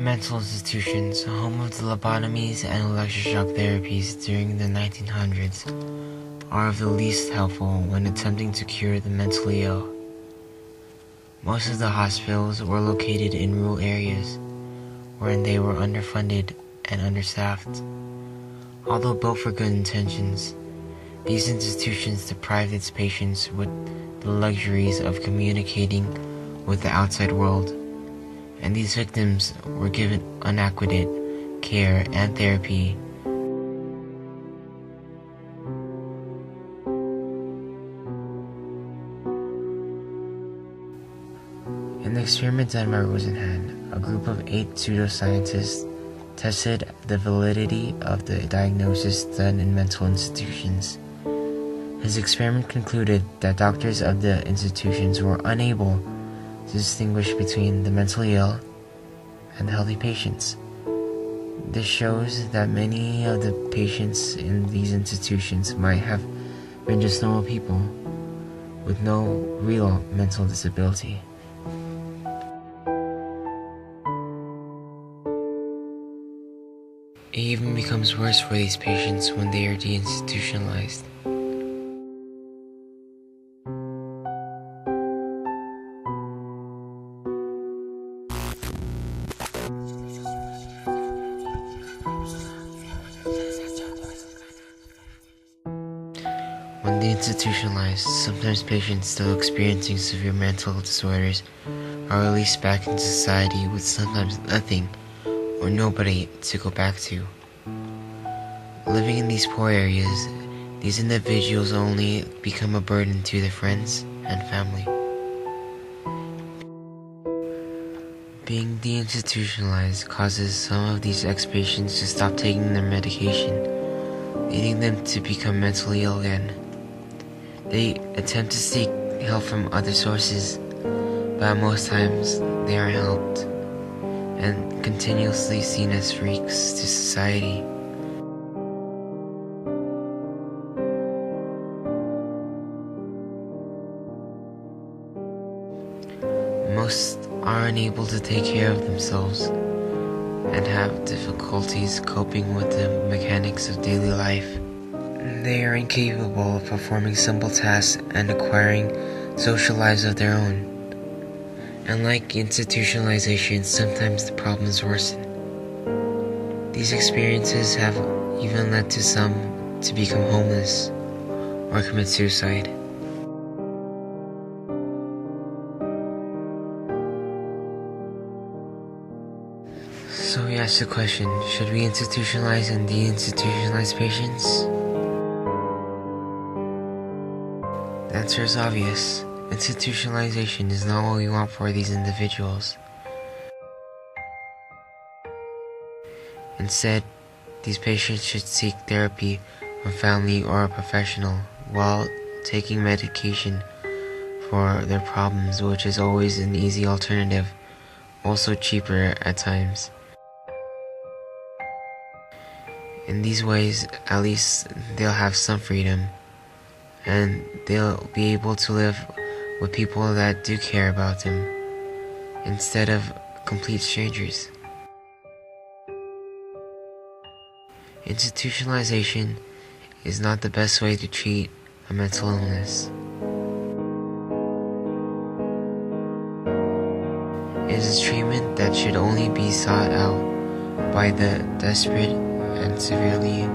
Mental institutions, home of the lobotomies and electroshock therapies during the 1900s, are of the least helpful when attempting to cure the mentally ill. Most of the hospitals were located in rural areas, wherein they were underfunded and understaffed. Although built for good intentions, these institutions deprived its patients with the luxuries of communicating with the outside world, and these victims were given inadequate care and therapy. In the experiment done by Rosenhan, a group of 8 pseudoscientists tested the validity of the diagnosis done in mental institutions. His experiment concluded that doctors of the institutions were unable to distinguish between the mentally ill and the healthy patients. This shows that many of the patients in these institutions might have been just normal people with no real mental disability. It even becomes worse for these patients when they are deinstitutionalized. When deinstitutionalized, sometimes patients still experiencing severe mental disorders are released back into society with sometimes nothing or nobody to go back to. Living in these poor areas, these individuals only become a burden to their friends and family. Being deinstitutionalized causes some of these ex-patients to stop taking their medication, leading them to become mentally ill again. They attempt to seek help from other sources, but most times they aren't helped, and continuously seen as freaks to society. Most are unable to take care of themselves and have difficulties coping with the mechanics of daily life. They are incapable of performing simple tasks and acquiring social lives of their own. And like institutionalization, sometimes the problems worsen. These experiences have even led to some to become homeless or commit suicide. So we ask the question, should we institutionalize and deinstitutionalize patients? The answer is obvious. Institutionalization is not what we want for these individuals. Instead, these patients should seek therapy from family or a professional while taking medication for their problems, which is always an easy alternative, also cheaper at times. In these ways, at least they'll have some freedom, and they'll be able to live with people that do care about them, instead of complete strangers. Institutionalization is not the best way to treat a mental illness. It is a treatment that should only be sought out by the desperate and severely